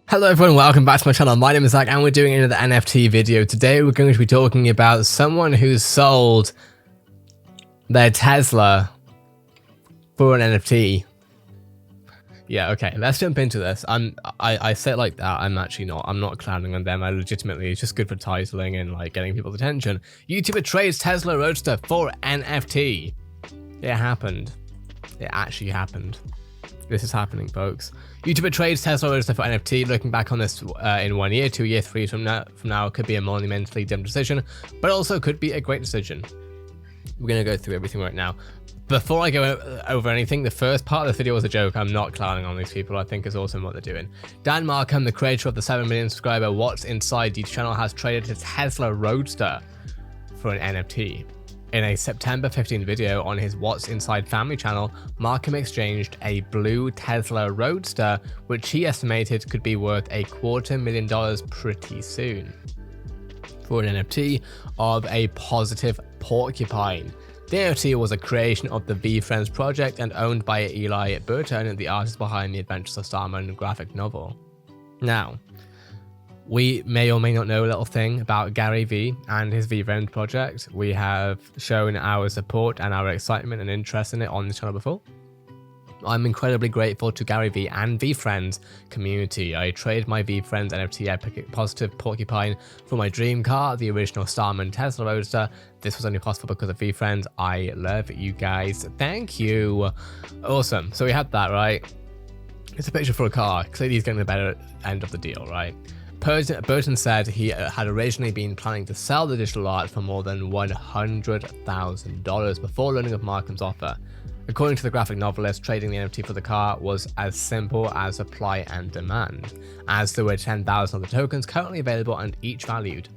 Hello everyone, welcome back to my channel. My name is Zach and we're doing another NFT video. Today we're going to be talking about someone who sold their Tesla for an NFT. Yeah, okay, let's jump into this. I say it like that, I'm not clowning on them. I legitimately, it's just good for titling and like getting people's attention. YouTuber trades Tesla Roadster for NFT. It happened. It actually happened. This is happening, folks. YouTuber trades Tesla Roadster for NFT. Looking back on this in 1 year, 2 years, 3 years from now, it could be a monumentally dumb decision, but also could be a great decision. We're going to go through everything right now. Before I go over anything, the first part of the video was a joke. I'm not clowning on these people. I think it's awesome what they're doing. Dan Markham, the creator of the 7 million subscriber What's Inside These channel, has traded his Tesla Roadster for an NFT. In a September 15 video on his What's Inside family channel, Markham exchanged a blue Tesla Roadster, which he estimated could be worth $250,000 pretty soon, for an NFT of a positive porcupine. The NFT was a creation of the VeeFriends project and owned by Eli Burton, the artist behind the Adventures of Starman graphic novel. Now, we may or may not know a little thing about GaryVee and his VeeFriends project. We have shown our support and our excitement and interest in it on this channel before. I'm incredibly grateful to GaryVee and VeeFriends community. I traded my VeeFriends NFT epic positive porcupine for my dream car, the original Starman Tesla Roadster. This was only possible because of VeeFriends. I love you guys. Thank you. Awesome. So we had that, right? It's a picture for a car. Clearly he's getting the better end of the deal, right? Burton said he had originally been planning to sell the digital art for more than $100,000 before learning of Markham's offer. According to the graphic novelist, trading the NFT for the car was as simple as supply and demand, as there were 10,000 of the tokens currently available and each valued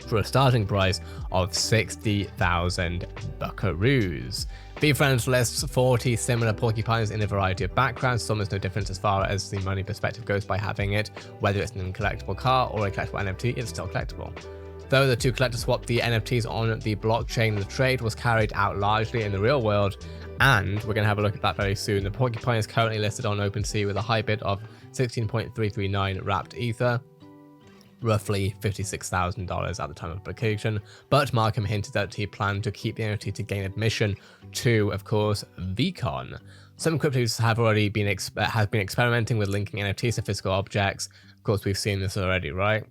for a starting price of 60,000 buckaroos. VeeFriends lists 40 similar porcupines in a variety of backgrounds, so almost no difference as far as the money perspective goes by having it. Whether it's an collectible car or a collectible NFT, it's still collectible. Though the two collectors swapped the NFTs on the blockchain, the trade was carried out largely in the real world, and we're going to have a look at that very soon. The porcupine is currently listed on OpenSea with a high bid of 16.339 wrapped ether, roughly $56,000 at the time of publication, but Markham hinted that he planned to keep the NFT to gain admission to, of course, VeeCon. Some cryptos have already been experimenting with linking NFTs to physical objects. Of course, we've seen this already, right?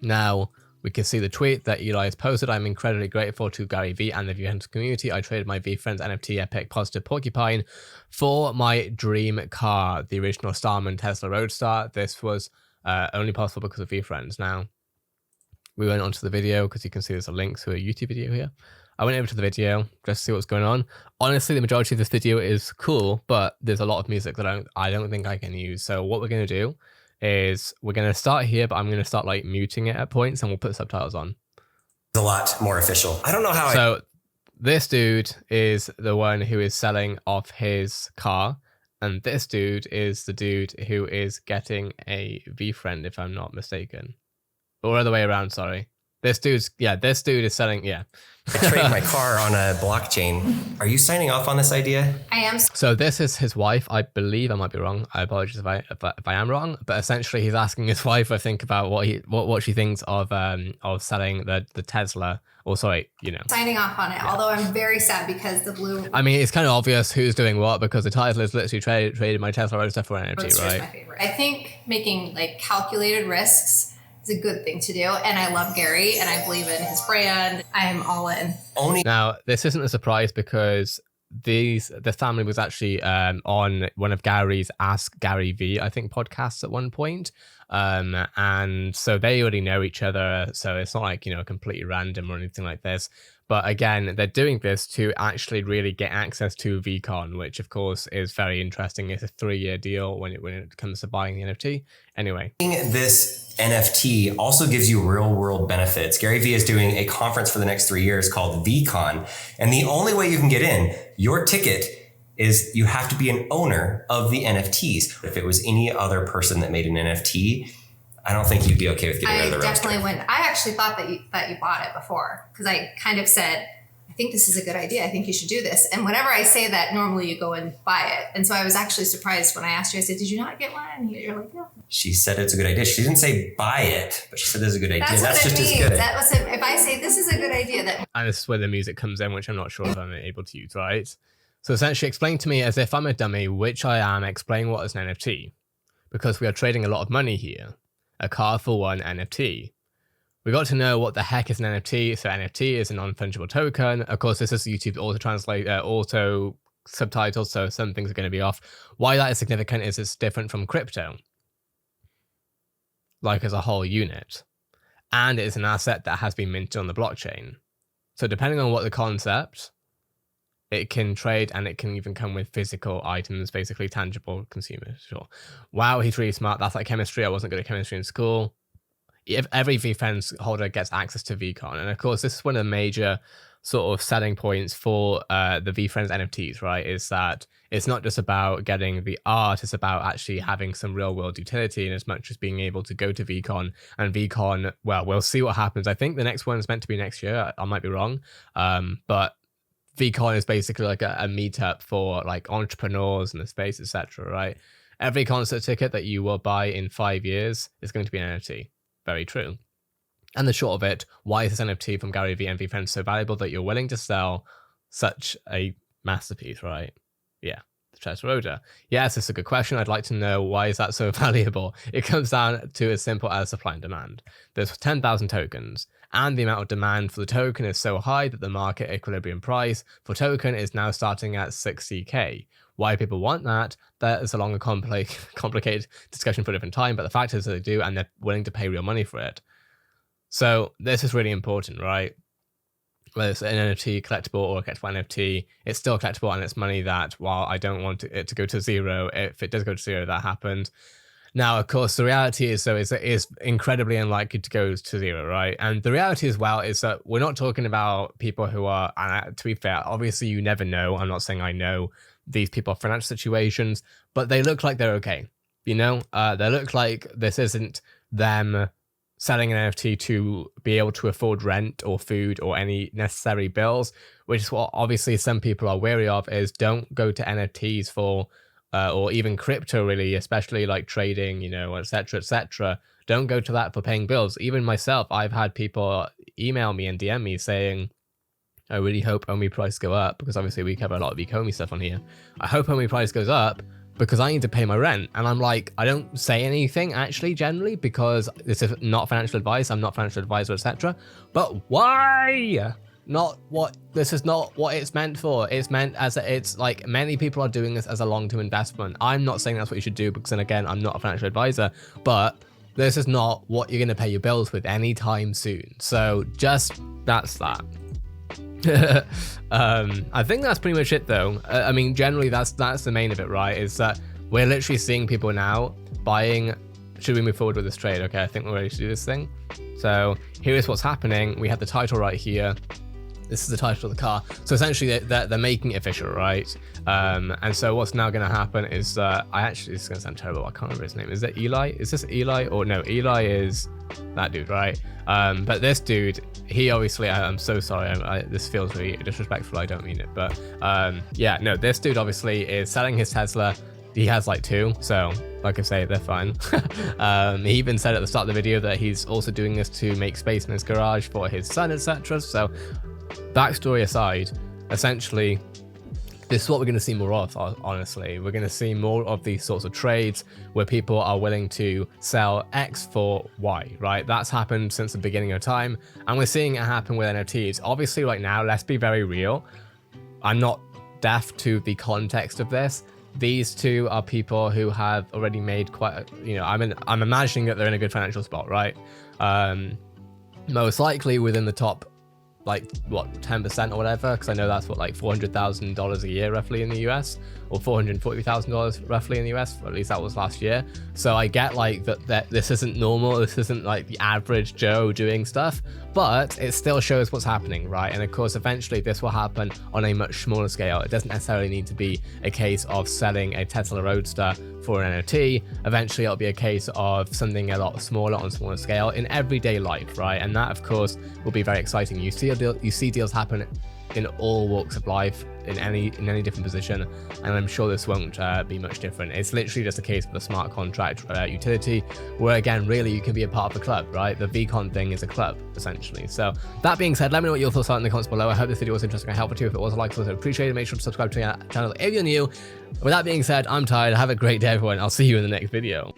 Now, we can see the tweet that Eli has posted. I'm incredibly grateful to GaryVee and the VeeFriends community. I traded my VeeFriends NFT epic positive porcupine for my dream car, the original Starman Tesla Roadster. This was only possible because of VeeFriends. Now, we went onto the video because you can see there's a link to a YouTube video here. I went over to the video just to see what's going on. Honestly, the majority of this video is cool, but there's a lot of music that I don't think I can use. So what we're going to do is we're going to start here, but I'm going to start like muting it at points and we'll put subtitles on. It's a lot more official. I don't know how. So this dude is the one who is selling off his car. And this dude is the dude who is getting a VeeFriend, if I'm not mistaken. Or other way around, sorry. This dude is selling, yeah. I trade my car on a blockchain. Are you signing off on this idea? I am. So this is his wife, I believe. I might be wrong. I apologize if I am wrong. But essentially, he's asking his wife, I think, about what she thinks of selling the Tesla. Or sorry, you know. Signing off on it, yeah. Although I'm very sad because the blue... I mean, it's kind of obvious who's doing what because the title is literally traded my Tesla Roadster for an NFT, Roadster right? is my favorite. I think making like calculated risks is a good thing to do. And I love Gary and I believe in his brand. I'm all in. Now, this isn't a surprise because the family was actually on one of Gary's Ask GaryVee, I think, podcasts at one point. And so they already know each other. So it's not like, you know, completely random or anything like this. But again, they're doing this to actually really get access to VeeCon, which of course is very interesting. It's a 3-year deal when it comes to buying the NFT. Anyway. This NFT also gives you real world benefits. GaryVee is doing a conference for the next 3 years called VeeCon. And the only way you can get in, your ticket, is you have to be an owner of the NFTs. If it was any other person that made an NFT, I don't think you'd be okay with getting rid of the Roadster. I definitely wouldn't. I actually thought that you bought it before because I kind of said I think this is a good idea. I think you should do this. And whenever I say that, normally you go and buy it. And so I was actually surprised when I asked you, I said, did you not get one? And you're like, no. She said it's a good idea. She didn't say buy it, but she said this is a good idea. That's just what it as means. good. That was if I say this is a good idea, that. And this is where the music comes in, which I'm not sure if I'm able to use, right? So essentially explain to me as if I'm a dummy, which I am, explain what is an NFT. Because we are trading a lot of money here. A car for one NFT. We got to know what the heck is an NFT. So NFT is a non-fungible token. Of course, this is YouTube auto subtitles, so some things are going to be off. Why that is significant is it's different from crypto, like as a whole unit. And it is an asset that has been minted on the blockchain. So depending on what the concept, it can trade and it can even come with physical items, basically tangible consumers. Sure. Wow, he's really smart. That's like chemistry. I wasn't good at chemistry in school. If every VeeFriend holder gets access to VeeCon. And of course, this is one of the major sort of selling points for the VeeFriend NFTs, right? Is that it's not just about getting the art, it's about actually having some real world utility, and as much as being able to go to VeeCon. And VeeCon, well, we'll see what happens. I think the next one is meant to be next year. I might be wrong. But VeeCon is basically like a meetup for like entrepreneurs in the space, etc. Right? Every concert ticket that you will buy in 5 years is going to be an NFT. Very true. And the short of it, why is this NFT from GARYVEE and VeeFriend so valuable that you're willing to sell such a masterpiece, right? Yeah, the Tesla Roadster. Yes, it's a good question. I'd like to know, why is that so valuable? It comes down to as simple as supply and demand. There's 10,000 tokens, and the amount of demand for the token is so high that the market equilibrium price for token is now starting at 60k. Why people want that is a longer complicated discussion for a different time, but the fact is that they do, and they're willing to pay real money for it. So this is really important, right? Whether it's an NFT collectible or a collectible NFT, it's still collectible, and it's money that, while I don't want it to go to zero, if it does go to zero, that happened. Now, of course, the reality is, it is incredibly unlikely to go to zero, right? And the reality as well is that we're not talking about people who are, to be fair, obviously you never know. I'm not saying I know these people's financial situations, but they look like they're okay. You know, they look like this isn't them selling an NFT to be able to afford rent or food or any necessary bills, which is what obviously some people are wary of. Is don't go to NFTs for, or even crypto really, especially like trading, you know, etc., etc. Don't go to that for paying bills. Even myself, I've had people email me and DM me saying, I really hope OMI price go up, because obviously we cover a lot of ECOMI stuff on here. I hope OMI price goes up because I need to pay my rent. And I'm like, I don't say anything actually generally, because this is not financial advice. I'm not a financial advisor, etc. But why? This is not what it's meant for. It's meant as it's like, many people are doing this as a long-term investment. I'm not saying that's what you should do, because then again, I'm not a financial advisor, but this is not what you're going to pay your bills with anytime soon. So just, that's that. I think that's pretty much it though. I mean, generally that's the main of it, right? Is that we're literally seeing people now buying. Should we move forward with this trade? Okay, I think we're ready to do this thing. So here is what's happening. We have the title right here. This is the title of the car. So essentially they're making it official, right? And so what's now going to happen is this is going to sound terrible. I can't remember his name. Is it Eli? Is this Eli? Or no, Eli is that dude, right? But this dude, he obviously, I'm so sorry. This feels really disrespectful. I don't mean it. But yeah, no, this dude obviously is selling his Tesla. He has like 2. So like I say, they're fine. He even said at the start of the video that he's also doing this to make space in his garage for his son, etc. So backstory aside, essentially, this is what we're going to see more of, honestly. We're going to see more of these sorts of trades where people are willing to sell X for Y, right? That's happened since the beginning of time, and we're seeing it happen with NFTs. Obviously, right now, let's be very real. I'm not deaf to the context of this. These two are people who have already made quite a, I'm imagining that they're in a good financial spot, right? Most likely within the top, like what, 10% or whatever, because I know that's what, like $400,000 a year roughly in the US, or $440,000 roughly in the US, or at least that was last year. So I get like that this isn't normal, this isn't like the average Joe doing stuff, but it still shows what's happening, right? And of course, eventually this will happen on a much smaller scale. It doesn't necessarily need to be a case of selling a Tesla Roadster for an NFT. Eventually it'll be a case of something a lot smaller on a smaller scale in everyday life, right? And that of course will be very exciting. You see deals happen in all walks of life, in any different position, and I'm sure this won't be much different. It's literally just a case of the smart contract utility, where again, really, you can be a part of the club, right? The VeeCon thing is a club, essentially. So that being said, let me know what your thoughts are in the comments below. I hope this video was interesting and helpful to you. If it was, a like, so appreciate it. Make sure to subscribe to our channel if you're new. With that being said, I'm tired. Have a great day, everyone. I'll see you in the next video.